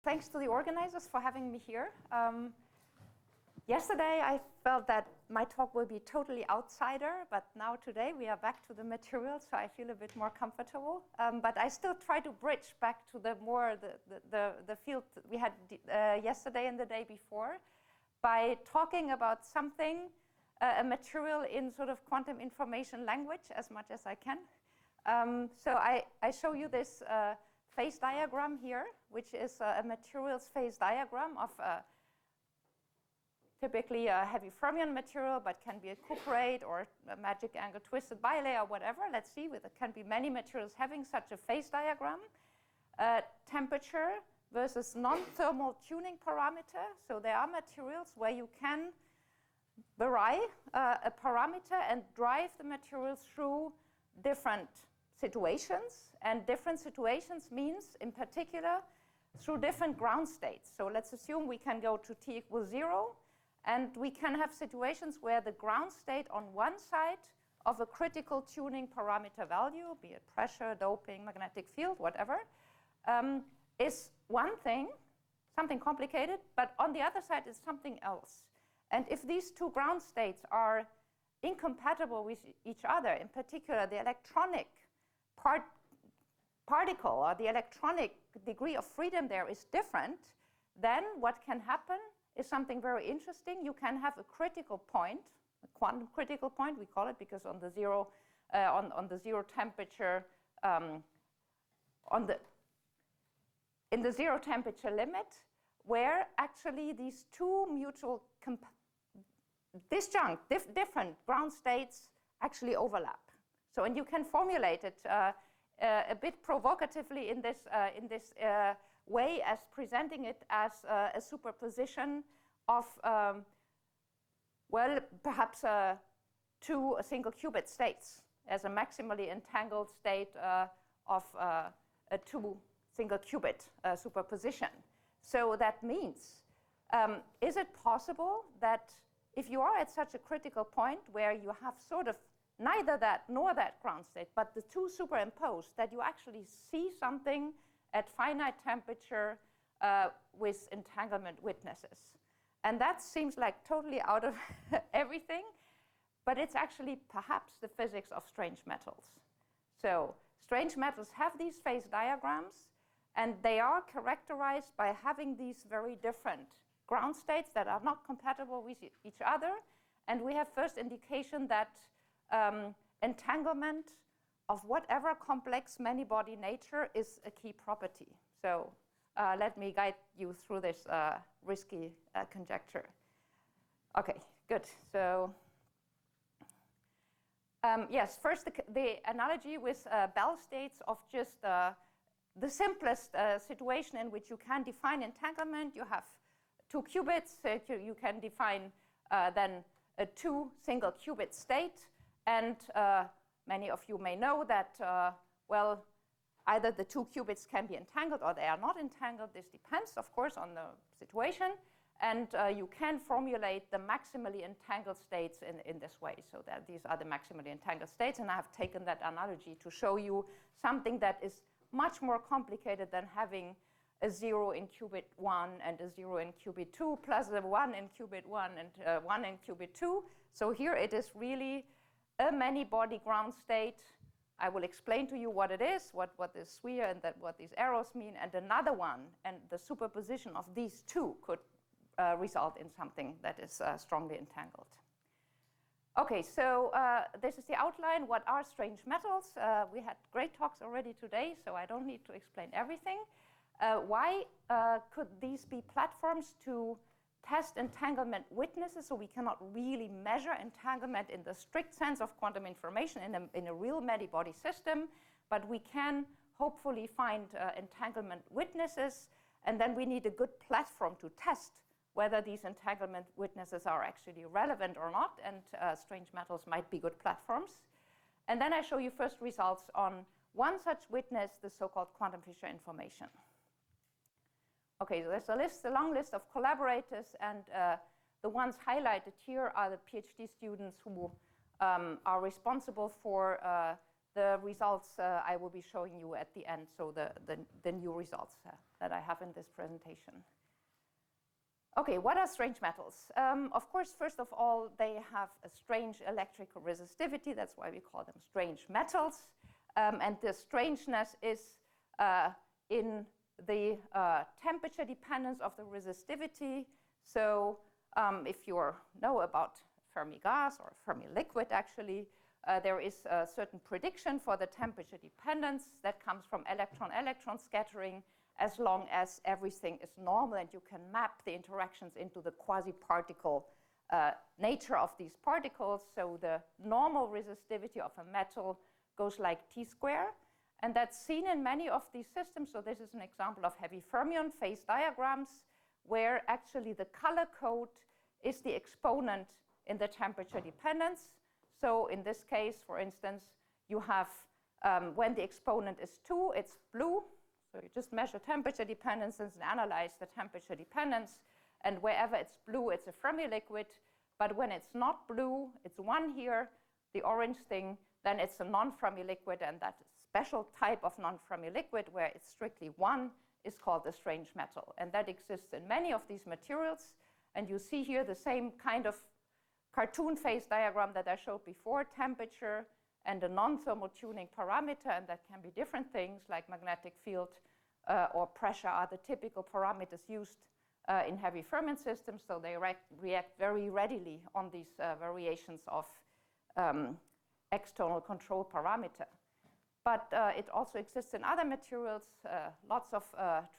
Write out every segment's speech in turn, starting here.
thanks to the organizers for having me here. Yesterday I felt that my talk will be totally outsider, but now today we are back to the material, so I feel a bit more comfortable. But I still try to bridge back to the field that we had yesterday and the day before by talking about something, a material in sort of quantum information language as much as I can. So I show you this phase diagram here, which is a materials phase diagram of typically a heavy fermion material, but can be a cuprate or a magic angle twisted bilayer, whatever. Let's see, there can be many materials having such a phase diagram. Temperature versus non-thermal tuning parameter. So there are materials where you can vary a parameter and drive the material through different situations. And different situations means, in particular, through different ground states. So let's assume we can go to t equals 0. And we can have situations where the ground state on one side of a critical tuning parameter value, be it pressure, doping, magnetic field, whatever, is one thing, something complicated, but on the other side is something else. And if these two ground states are incompatible with each other, in particular the electronic particle or the electronic degree of freedom there is different, then what can happen is something very interesting. You can have a critical point, a quantum critical point, we call it, because on the zero, on the zero temperature, in the zero temperature limit, where actually these two mutual disjunct, different ground states actually overlap. So, and you can formulate it a bit provocatively in this way as presenting it as a superposition of, well, perhaps two single qubit states as a maximally entangled state of a two single qubit superposition. So that means, is it possible that if you are at such a critical point where you have sort of neither that nor that ground state, but the two superimposed, that you actually see something at finite temperature with entanglement witnesses? And that seems like totally out of everything, but it's actually perhaps the physics of strange metals. So strange metals have these phase diagrams, and they are characterized by having these very different ground states that are not compatible with each other. And we have first indication that entanglement of whatever complex many-body nature is a key property. So let me guide you through this risky conjecture. Okay, good. So yes, first the analogy with Bell states of just the simplest situation in which you can define entanglement. You have two qubits. You can define then a two single qubit state. And many of you may know that, well, either the two qubits can be entangled or they are not entangled. This depends, of course, on the situation. And you can formulate the maximally entangled states in this way. So that these are the maximally entangled states. And I have taken that analogy to show you something that is much more complicated than having a 0 in qubit 1 and a 0 in qubit 2 plus a 1 in qubit 1 and 1 in qubit 2. So here it is really a many-body ground state. I will explain to you what it is, what this sphere and what these arrows mean, and another one. And the superposition of these two could result in something that is strongly entangled. Okay, so this is the outline. What are strange metals? We had great talks already today, so I don't need to explain everything. Why could these be platforms to test entanglement witnesses? So we cannot really measure entanglement in the strict sense of quantum information in a real many-body system, but we can hopefully find entanglement witnesses, and then we need a good platform to test whether these entanglement witnesses are actually relevant or not, and strange metals might be good platforms. And then I show you first results on one such witness, the so-called quantum Fisher information. Okay, so there's a long list of collaborators, and the ones highlighted here are the PhD students who are responsible for the results I will be showing you at the end, so the new results that I have in this presentation. Okay, what are strange metals? Of course, first of all, they have a strange electrical resistivity. That's why we call them strange metals. And the strangeness is in the temperature dependence of the resistivity. So if you know about Fermi gas or Fermi liquid, actually, there is a certain prediction for the temperature dependence that comes from electron-electron scattering, as long as everything is normal and you can map the interactions into the quasi-particle nature of these particles. So the normal resistivity of a metal goes like T square. And that's seen in many of these systems. So this is an example of heavy fermion phase diagrams, where actually the color code is the exponent in the temperature dependence. So in this case, for instance, you have, when the exponent is 2, it's blue. So you just measure temperature dependence and analyze the temperature dependence. And wherever it's blue, it's a Fermi liquid. But when it's not blue, it's 1 here, the orange thing, then it's a non-Fermi liquid. And that special type of non-Fermi liquid, where it's strictly 1, is called a strange metal. And that exists in many of these materials. And you see here the same kind of cartoon phase diagram that I showed before, temperature and a non-thermal tuning parameter. And that can be different things like magnetic field or pressure are the typical parameters used in heavy fermion systems. So they react very readily on these variations of external control parameter. But it also exists in other materials, lots of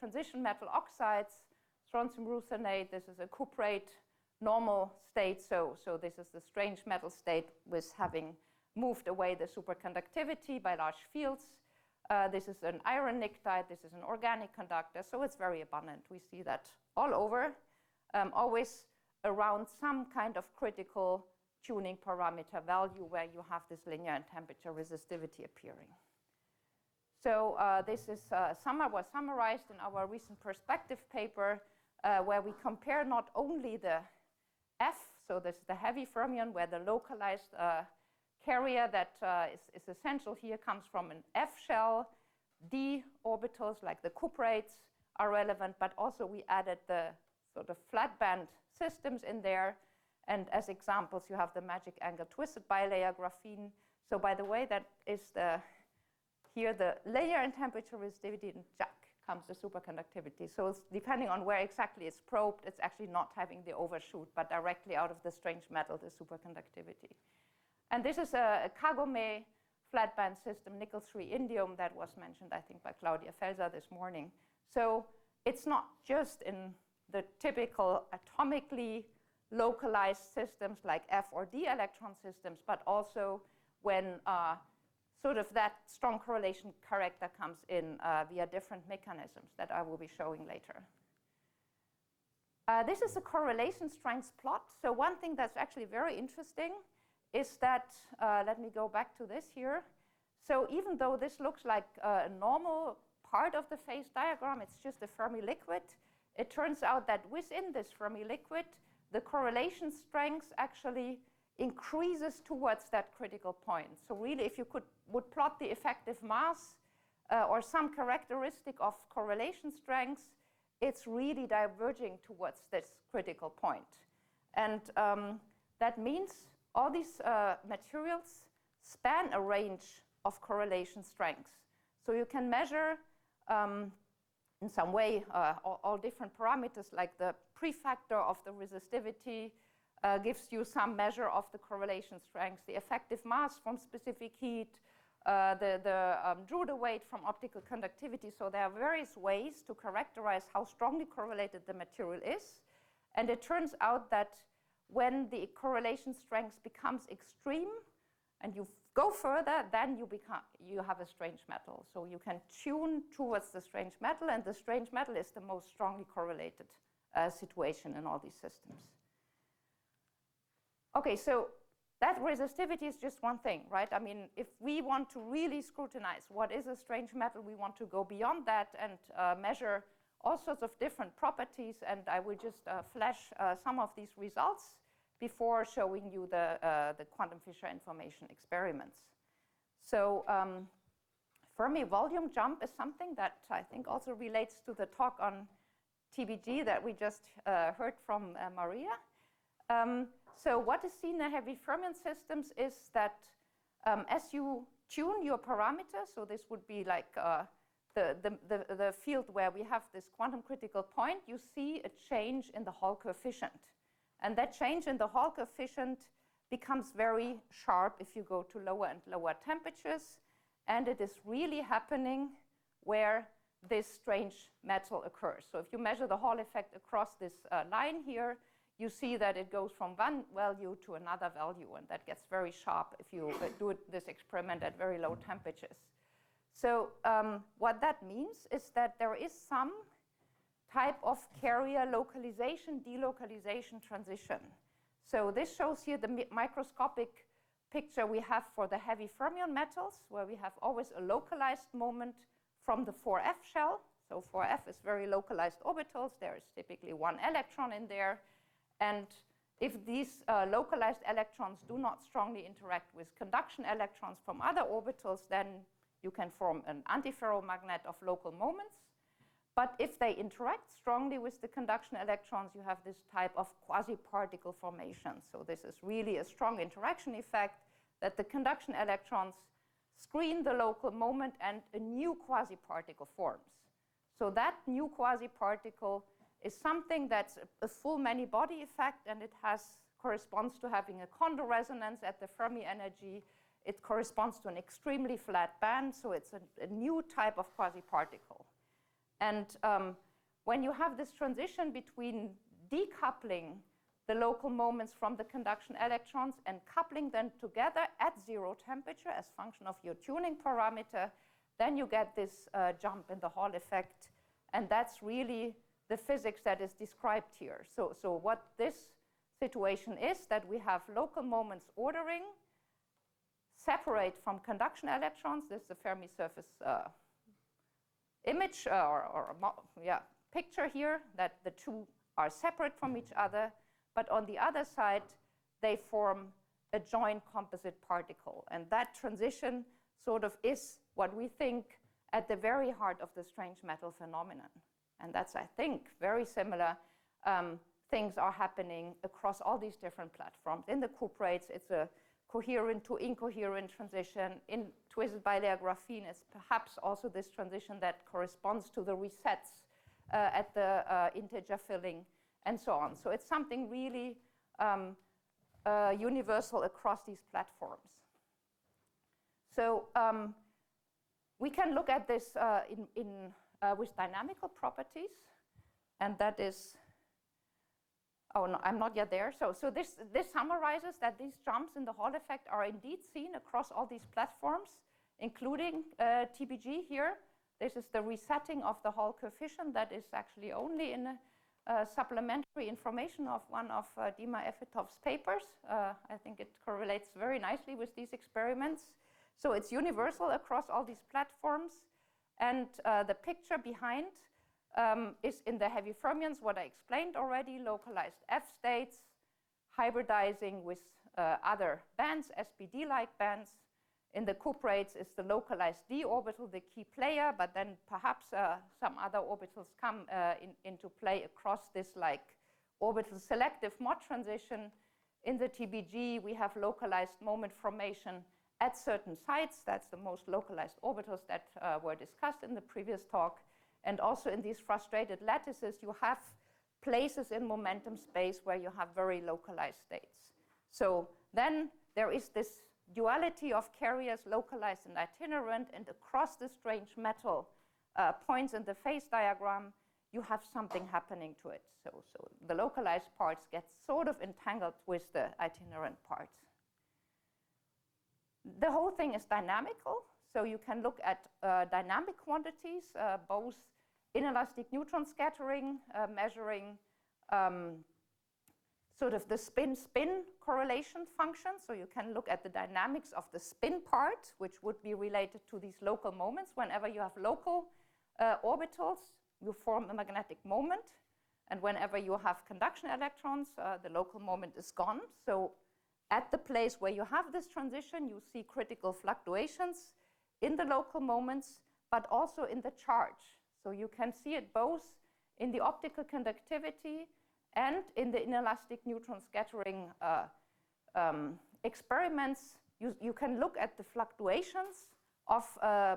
transition metal oxides, strontium ruthenate. This is a cuprate normal state. So this is the strange metal state with having moved away the superconductivity by large fields. This is an iron nictide. This is an organic conductor. So it's very abundant. We see that all over, always around some kind of critical tuning parameter value where you have this linear and temperature resistivity appearing. So this is was summarized in our recent perspective paper, where we compare not only the F, so this is the heavy fermion, where the localized carrier that is essential here comes from an F shell. D orbitals, like the cuprates, are relevant, but also we added the sort of flat band systems in there. And as examples, you have the magic angle twisted bilayer graphene. So by the way, that is here the layer and temperature resistivity, and jack comes the superconductivity. So it's depending on where exactly it's probed, it's actually not having the overshoot, but directly out of the strange metal, the superconductivity. And this is a Kagome flat band system, nickel-3 indium, that was mentioned, I think, by Claudia Felser this morning. So it's not just in the typical atomically localized systems like F or D electron systems, but also when sort of that strong correlation character comes in via different mechanisms that I will be showing later. This is a correlation strength plot. So one thing that's actually very interesting is that, let me go back to this here. So even though this looks like a normal part of the phase diagram, it's just a Fermi liquid, it turns out that within this Fermi liquid, the correlation strength actually increases towards that critical point. So really, if you would plot the effective mass or some characteristic of correlation strength, it's really diverging towards this critical point. And that means all these materials span a range of correlation strengths. So you can measure in some way all different parameters, like the prefactor of the resistivity gives you some measure of the correlation strength, the effective mass from specific heat, the Drude weight from optical conductivity. So there are various ways to characterize how strongly correlated the material is. And it turns out that when the correlation strength becomes extreme and you go further, then you have a strange metal. So you can tune towards the strange metal, and the strange metal is the most strongly correlated situation in all these systems. Okay, so that resistivity is just one thing, right? I mean, if we want to really scrutinize what is a strange metal, we want to go beyond that and measure all sorts of different properties. And I will just flash some of these results before showing you the quantum Fisher information experiments. So Fermi volume jump is something that I think also relates to the talk on TBG that we just heard from Maria. So what is seen in heavy fermion systems is that as you tune your parameters, so this would be like the field where we have this quantum critical point, you see a change in the Hall coefficient. And that change in the Hall coefficient becomes very sharp if you go to lower and lower temperatures. And it is really happening where this strange metal occurs. So if you measure the Hall effect across this line here, you see that it goes from one value to another value, and that gets very sharp if you do this experiment at very low temperatures. So what that means is that there is some type of carrier localization, delocalization transition. So this shows here the microscopic picture we have for the heavy fermion metals, where we have always a localized moment from the 4f shell. So 4f is very localized orbitals. There is typically one electron in there. And if these localized electrons do not strongly interact with conduction electrons from other orbitals, then you can form an antiferromagnet of local moments. But if they interact strongly with the conduction electrons, you have this type of quasi-particle formation. So this is really a strong interaction effect that the conduction electrons screen the local moment and a new quasi-particle forms. So that new quasi-particle is something that's a full many-body effect, and it corresponds to having a Kondo resonance at the Fermi energy. It corresponds to an extremely flat band, so it's a new type of quasi-particle. And when you have this transition between decoupling the local moments from the conduction electrons and coupling them together at 0 temperature as function of your tuning parameter, then you get this jump in the Hall effect. And that's really the physics that is described here. So what this situation is that we have local moments ordering separate from conduction electrons. This is the Fermi surface image picture here, that the two are separate from each other. But on the other side, they form a joint composite particle. And that transition sort of is what we think at the very heart of the strange metal phenomenon. And that's, I think, very similar. Things are happening across all these different platforms. In the cuprates, it's a coherent to incoherent transition. In twisted bilayer graphene, it's perhaps also this transition that corresponds to the resets at the integer filling, and so on. So it's something really universal across these platforms. So we can look at this with dynamical properties, and that is, oh no, I'm not yet there. So this summarizes that these jumps in the Hall effect are indeed seen across all these platforms, including TBG here. This is the resetting of the Hall coefficient that is actually only in supplementary information of one of Dima Efetov's papers. I think it correlates very nicely with these experiments. So it's universal across all these platforms. And the picture behind is in the heavy fermions, what I explained already, localized F states, hybridizing with other bands, SPD-like bands. In the cuprates, it's the localized d orbital, the key player, but then perhaps some other orbitals come into play across this like orbital selective mod transition. In the TBG, we have localized moment formation at certain sites. That's the most localized orbitals that were discussed in the previous talk. And also in these frustrated lattices, you have places in momentum space where you have very localized states. So then there is this duality of carriers, localized and itinerant, and across the strange metal points in the phase diagram, you have something happening to it. So the localized parts get sort of entangled with the itinerant parts. The whole thing is dynamical, so you can look at dynamic quantities, both inelastic neutron scattering, measuring sort of the spin-spin correlation function. So you can look at the dynamics of the spin part, which would be related to these local moments. Whenever you have local orbitals, you form a magnetic moment. And whenever you have conduction electrons, the local moment is gone. So at the place where you have this transition, you see critical fluctuations in the local moments, but also in the charge. So you can see it both in the optical conductivity and in the inelastic neutron scattering experiments. You can look at the fluctuations of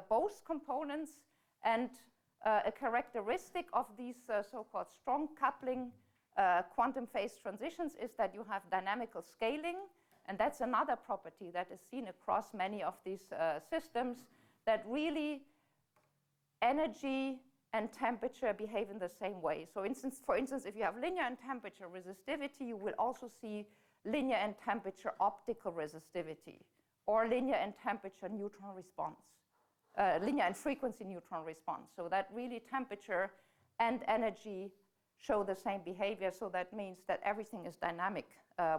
both components, and a characteristic of these so-called strong coupling quantum phase transitions is that you have dynamical scaling, and that's another property that is seen across many of these systems, that really energy and temperature behave in the same way. So for instance, if you have linear and temperature resistivity, you will also see linear and temperature optical resistivity, or linear and temperature neutron response, linear and frequency neutron response. So that really temperature and energy show the same behavior. So that means that everything is dynamic,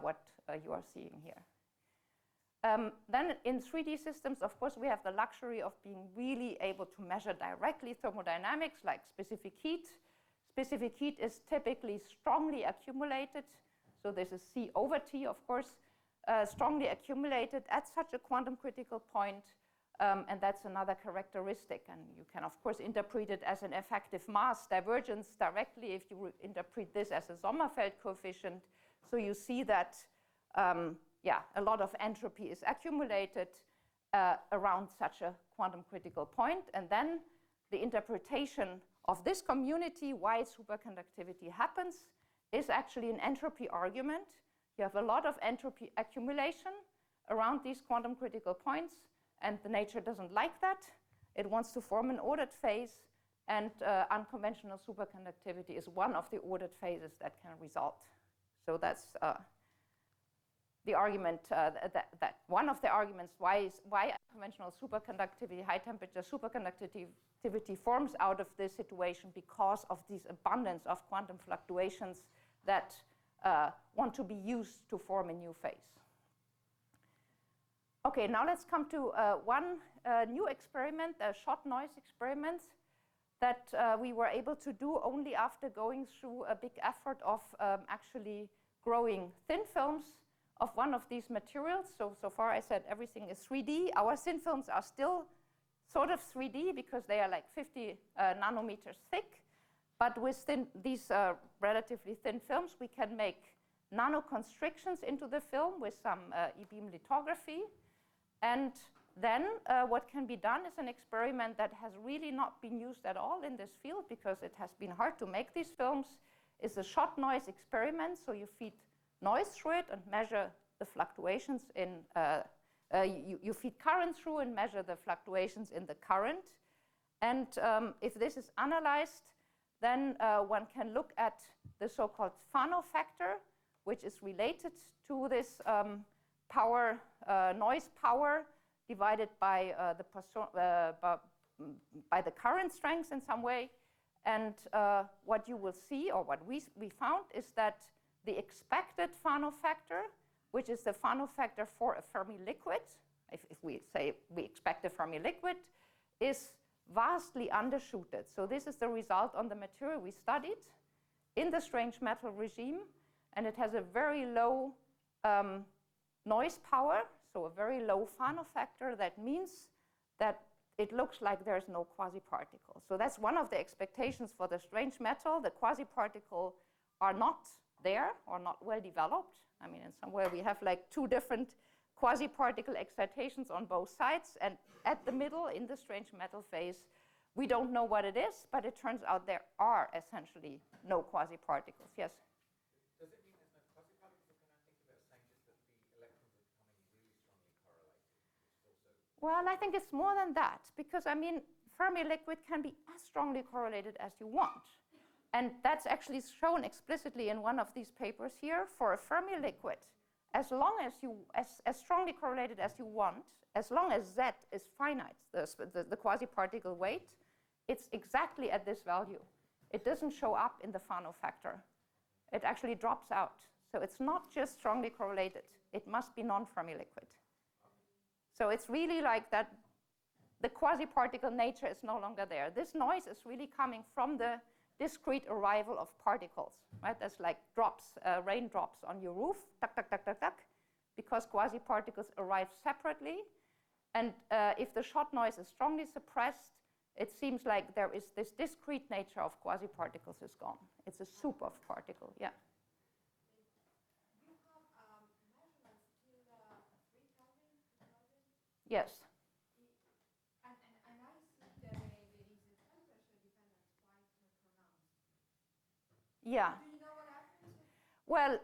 what you are seeing here. Then in 3D systems, of course, we have the luxury of being really able to measure directly thermodynamics, like specific heat. Specific heat is typically strongly accumulated. So this is C over T, of course, strongly accumulated at such a quantum critical point. And that's another characteristic. And you can, of course, interpret it as an effective mass divergence directly if you interpret this as a Sommerfeld coefficient. So you see that a lot of entropy is accumulated around such a quantum critical point. And then the interpretation of this community, why superconductivity happens, is actually an entropy argument. You have a lot of entropy accumulation around these quantum critical points, and the nature doesn't like that. It wants to form an ordered phase, and unconventional superconductivity is one of the ordered phases that can result. So that's the argument, that one of the arguments why unconventional superconductivity, high temperature superconductivity forms out of this situation, because of this abundance of quantum fluctuations that want to be used to form a new phase. Okay, now let's come to one new experiment, shot noise experiments, that we were able to do only after going through a big effort of actually growing thin films of one of these materials. So far I said everything is 3D. Our thin films are still sort of 3D because they are like 50 nanometers thick. But with these relatively thin films, we can make nanoconstrictions into the film with some e-beam lithography. And then what can be done is an experiment that has really not been used at all in this field because it has been hard to make these films, is a shot noise experiment. So you feed noise through it and measure the fluctuations in, you feed current through and measure the fluctuations in the current. And if this is analyzed, then one can look at the so-called Fano factor, which is related to this noise power divided by the current strength in some way. And what you will see, or what we found, is that the expected Fano factor, which is the Fano factor for a Fermi liquid, if we say we expect a Fermi liquid, is vastly undershooted. So this is the result on the material we studied in the strange metal regime, and it has a very low noise power, so a very low Fano factor. That means that it looks like there's no quasi-particle. So that's one of the expectations for the strange metal. The quasi-particle are not there, or not well developed. I mean, in some way we have like two different quasi-particle excitations on both sides, and at the middle, in the strange metal phase, we don't know what it is, but it turns out there are essentially no quasi-particles. Yes? Does it mean there's no quasi-particles, or can I think of it as saying just that the electrons are becoming really strongly correlated? Well, I think it's more than that, because I mean, Fermi liquid can be as strongly correlated as you want. And that's actually shown explicitly in one of these papers here. For a Fermi liquid, as long as as strongly correlated as you want, as long as Z is finite, the quasi-particle weight, it's exactly at this value. It doesn't show up in the Fano factor. It actually drops out. So it's not just strongly correlated. It must be non-Fermi liquid. So it's really like that the quasi-particle nature is no longer there. This noise is really coming from the discrete arrival of particles, right? That's like drops, raindrops on your roof, tuck, tuck, tuck, tuck, tuck. because quasi-particles arrive separately. And if the shot noise is strongly suppressed, it seems like there is this discrete nature of quasi-particles is gone. It's a soup of particle, yeah. You have measurements till 3 Kelvin, 2 Kelvin? Yes. And I see that there is a temperature dependence quite pronounced. Yeah. Do you know what happens? Well,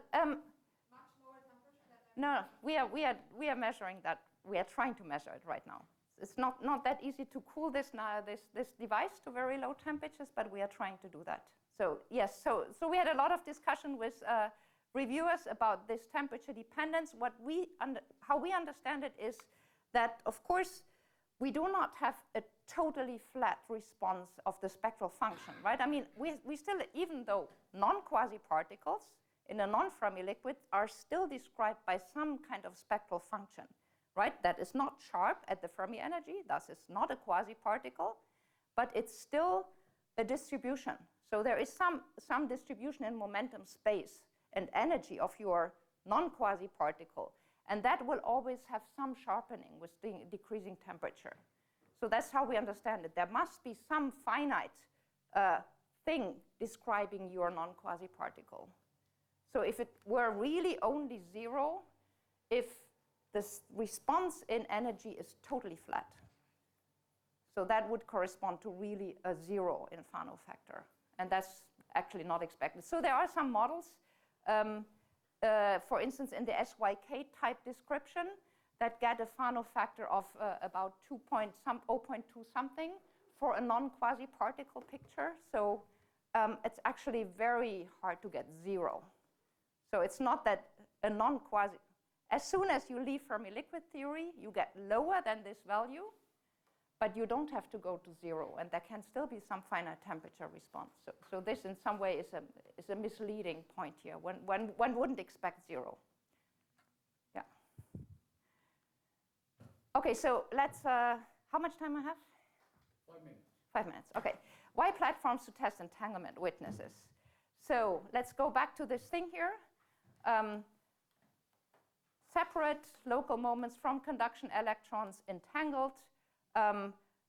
Much lower temperature than no, we are measuring that. We are trying to measure it right now. It's not that easy to cool this device to very low temperatures, but we are trying to do that. So yes, so we had a lot of discussion with reviewers about this temperature dependence. How we understand it is that, of course, we do not have a totally flat response of the spectral function, right? I mean, we still, even though non-quasi-particles in a non-Fermi liquid are still described by some kind of spectral function, right? That is not sharp at the Fermi energy, thus it's not a quasi-particle, but it's still a distribution. So there is some distribution in momentum space and energy of your non-quasi-particle, and that will always have some sharpening with decreasing temperature. So that's how we understand it. There must be some finite thing describing your non-quasi-particle. So if it were really only 0, if the response in energy is totally flat. So that would correspond to really a 0 in Fano factor. And that's actually not expected. So there are some models, for instance, in the SYK type description that get a Fano factor of about 0.2 something for a non-quasi-particle picture. So it's actually very hard to get 0. So it's not that a non-quasi, as soon as you leave Fermi liquid theory, you get lower than this value, but you don't have to go to 0, and there can still be some finite temperature response. So this in some way is a misleading point here. One wouldn't expect 0. Yeah. Okay, so let's, how much time I have? 5 minutes. 5 minutes, okay. Why platforms to test entanglement witnesses? So let's go back to this thing here. Separate local moments from conduction electrons entangled.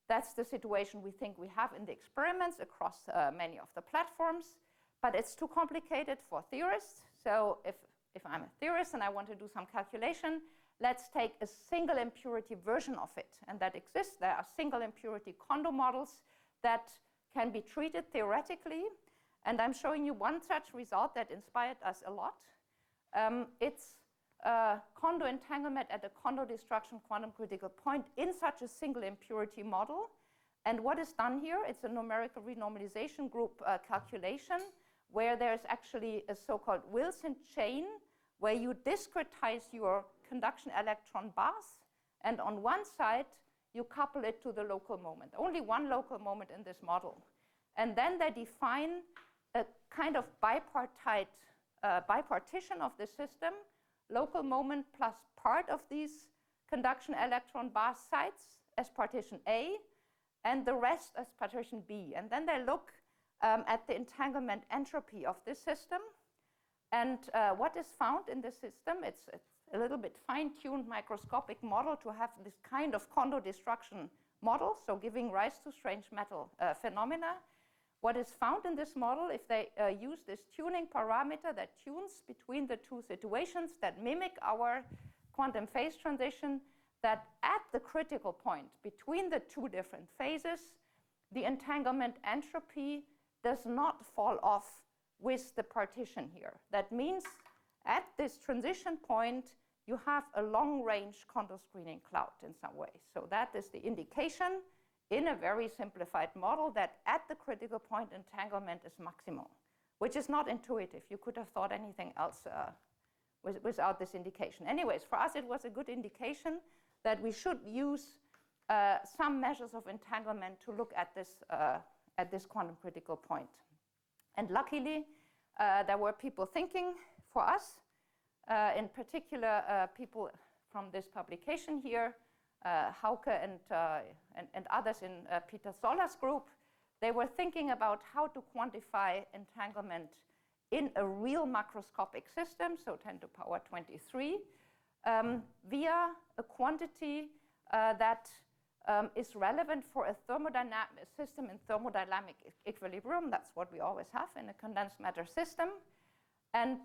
That's the situation we think we have in the experiments across many of the platforms, but it's too complicated for theorists. So if I'm a theorist and I want to do some calculation, let's take a single impurity version of it, and that exists. There are single impurity Kondo models that can be treated theoretically, and I'm showing you one such result that inspired us a lot. It's Kondo entanglement at a Kondo destruction quantum critical point in such a single impurity model. And what is done here, it's a numerical renormalization group calculation where there's actually a so-called Wilson chain where you discretize your conduction electron bars, and on one side you couple it to the local moment. Only one local moment in this model. And then they define a kind of bipartite bipartition of the system, local moment plus part of these conduction electron bar sites as partition A, and the rest as partition B. And then they look at the entanglement entropy of this system. And what is found in this system, it's a little bit fine-tuned microscopic model to have this kind of Kondo destruction model, so giving rise to strange metal phenomena. What is found in this model, if they use this tuning parameter that tunes between the two situations that mimic our quantum phase transition, that at the critical point between the two different phases, the entanglement entropy does not fall off with the partition here. That means at this transition point, you have a long-range Kondo screening cloud in some way. So that is the indication in a very simplified model that at the critical point, entanglement is maximal, which is not intuitive. You could have thought anything else without this indication. Anyways, for us, it was a good indication that we should use some measures of entanglement to look at this quantum critical point. And luckily, there were people thinking for us, in particular people from this publication here, Hauke and others in Peter Zoller's group. They were thinking about how to quantify entanglement in a real macroscopic system, so 10 to the power 23, via a quantity that is relevant for a system in thermodynamic equilibrium. That's what we always have in a condensed matter system. And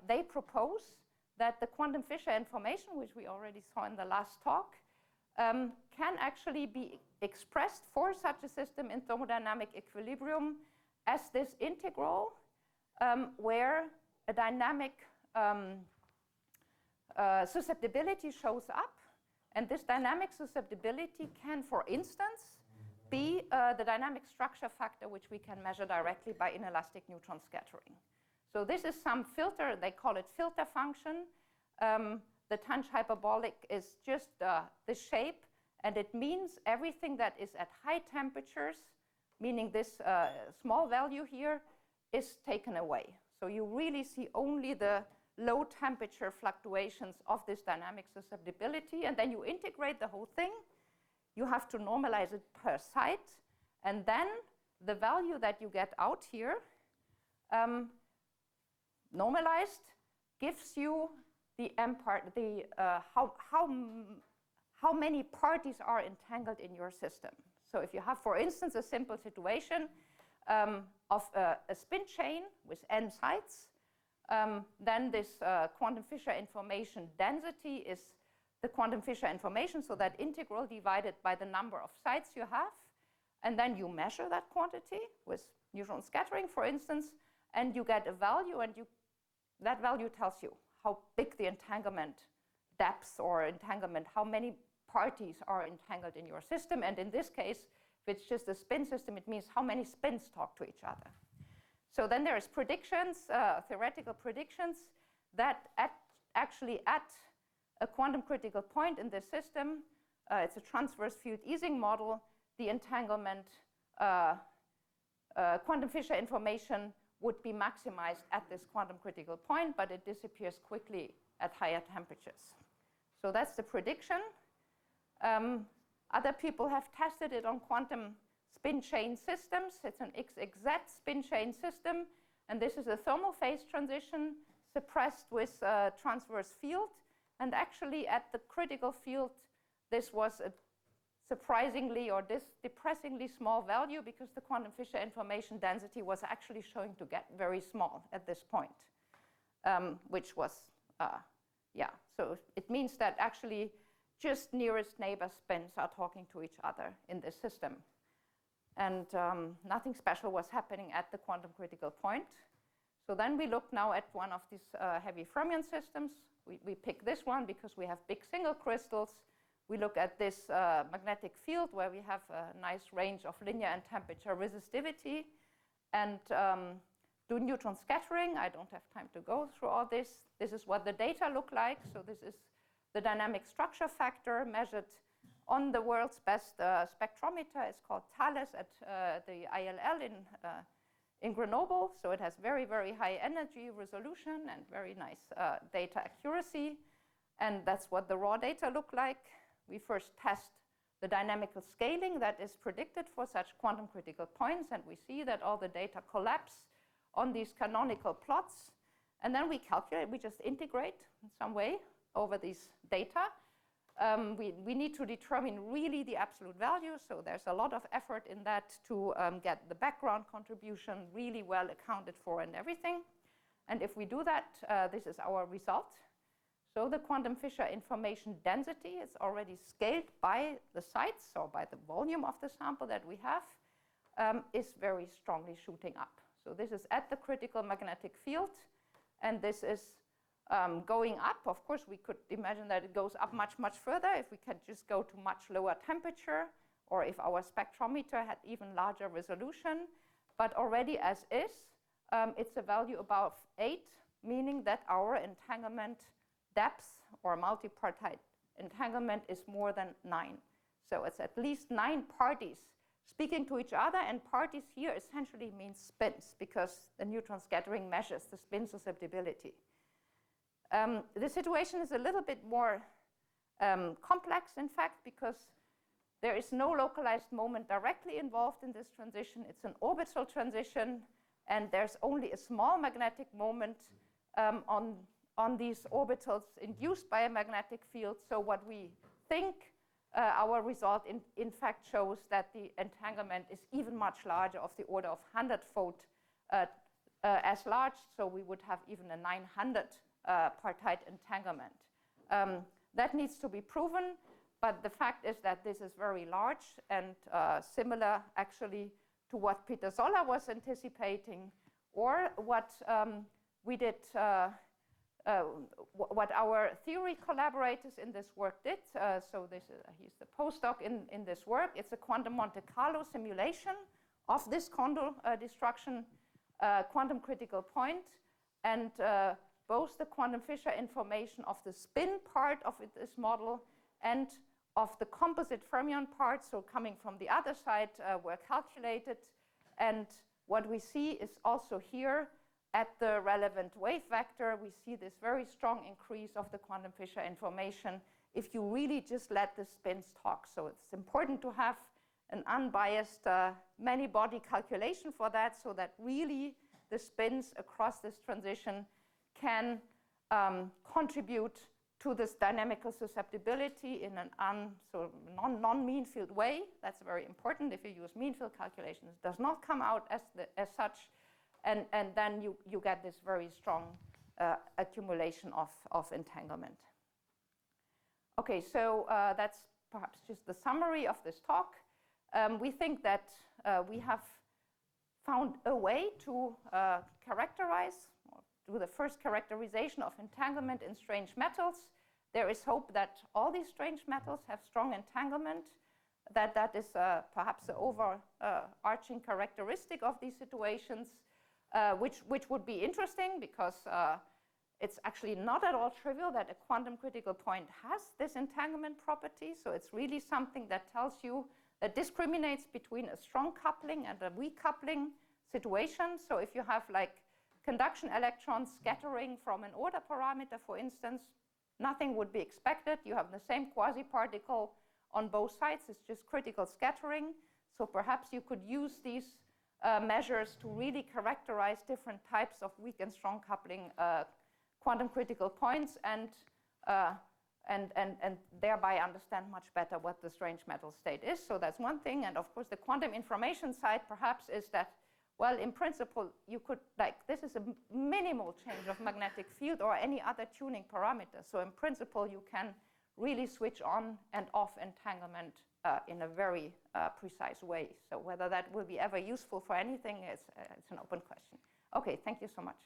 they propose that the quantum Fisher information, which we already saw in the last talk, can actually be expressed for such a system in thermodynamic equilibrium as this integral where a dynamic susceptibility shows up. And this dynamic susceptibility can, for instance, be the dynamic structure factor, which we can measure directly by inelastic neutron scattering. So this is some filter, they call it filter function. The tangent hyperbolic is just the shape, and it means everything that is at high temperatures, meaning this small value here, is taken away. So you really see only the low temperature fluctuations of this dynamic susceptibility, and then you integrate the whole thing. You have to normalize it per site, and then the value that you get out here normalized gives you the how many parties are entangled in your system. So if you have, for instance, a simple situation of a spin chain with n sites, then this quantum Fisher information density is the quantum Fisher information, so that integral divided by the number of sites you have. And then you measure that quantity with neutron scattering, for instance, and you get a value, and that value tells you how big the entanglement depth or entanglement, how many parties are entangled in your system. And in this case, if it's just a spin system, it means how many spins talk to each other. So then there's predictions, theoretical predictions, that actually at a quantum critical point in this system, it's a transverse field Ising model, the entanglement quantum Fisher information would be maximized at this quantum critical point, but it disappears quickly at higher temperatures. So that's the prediction. Other people have tested it on quantum spin chain systems. It's an XXZ spin chain system, and this is a thermal phase transition suppressed with a transverse field. And actually at the critical field, this was a surprisingly or depressingly small value, because the quantum Fisher information density was actually showing to get very small at this point, which was, so it means that actually just nearest neighbor spins are talking to each other in this system. And nothing special was happening at the quantum critical point. So then we look now at one of these heavy fermion systems. We pick this one because we have big single crystals. We look at this magnetic field where we have a nice range of linear and temperature resistivity, and do neutron scattering. I don't have time to go through all this. This is what the data look like. So this is the dynamic structure factor measured on the world's best spectrometer. It's called Thales at the ILL in Grenoble. So it has very, very high energy resolution and very nice data accuracy. And that's what the raw data look like. We first test the dynamical scaling that is predicted for such quantum critical points, and we see that all the data collapse on these canonical plots. And then we calculate, we just integrate in some way over these data. We need to determine really the absolute value, so there's a lot of effort in that to get the background contribution really well accounted for and everything. And if we do that, this is our result. So the quantum Fisher information density is already scaled by the sites, or by the volume of the sample that we have, is very strongly shooting up. So this is at the critical magnetic field, and this is going up. Of course, we could imagine that it goes up much, much further if we can just go to much lower temperature, or if our spectrometer had even larger resolution. But already as is, it's a value above 8, meaning that our entanglement depth or multipartite entanglement is more than 9. So it's at least 9 parties speaking to each other, and parties here essentially means spins, because the neutron scattering measures the spin susceptibility. The situation is a little bit more complex, in fact, because there is no localized moment directly involved in this transition. It's an orbital transition, and there's only a small magnetic moment on on these orbitals induced by a magnetic field. So what we think our result in fact shows that the entanglement is even much larger, of the order of 100-fold as large. So we would have even a 900 partite entanglement. That needs to be proven, but the fact is that this is very large and similar actually to what Peter Zoller was anticipating, or what we did, what our theory collaborators in this work did. So this he's the postdoc in this work. It's a quantum Monte Carlo simulation of this Kondo destruction quantum critical point, and both the quantum Fisher information of the spin part of this model and of the composite fermion part, so coming from the other side, were calculated. And what we see is also here at the relevant wave vector, we see this very strong increase of the quantum Fisher information if you really just let the spins talk. So it's important to have an unbiased many-body calculation for that, so that really the spins across this transition can contribute to this dynamical susceptibility in an non-mean field way. That's very important. If you use mean field calculations, it does not come out as such. And then you get this very strong accumulation of entanglement. Okay, so that's perhaps just the summary of this talk. We think that we have found a way to characterize, or do the first characterization of entanglement in strange metals. There is hope that all these strange metals have strong entanglement, that is perhaps the overarching characteristic of these situations. Which would be interesting, because it's actually not at all trivial that a quantum critical point has this entanglement property. So it's really something that tells you, that discriminates between a strong coupling and a weak coupling situation. So if you have like conduction electrons scattering from an order parameter, for instance, nothing would be expected. You have the same quasi-particle on both sides. It's just critical scattering. So perhaps you could use these measures to really characterize different types of weak and strong coupling quantum critical points, and thereby understand much better what the strange metal state is. So that's one thing. And of course, the quantum information side perhaps is that, well, in principle, you could, like, this is a minimal change of magnetic field or any other tuning parameter. So in principle, you can really switch on and off entanglement in a very precise way. So whether that will be ever useful for anything is it's an open question. Okay, thank you so much.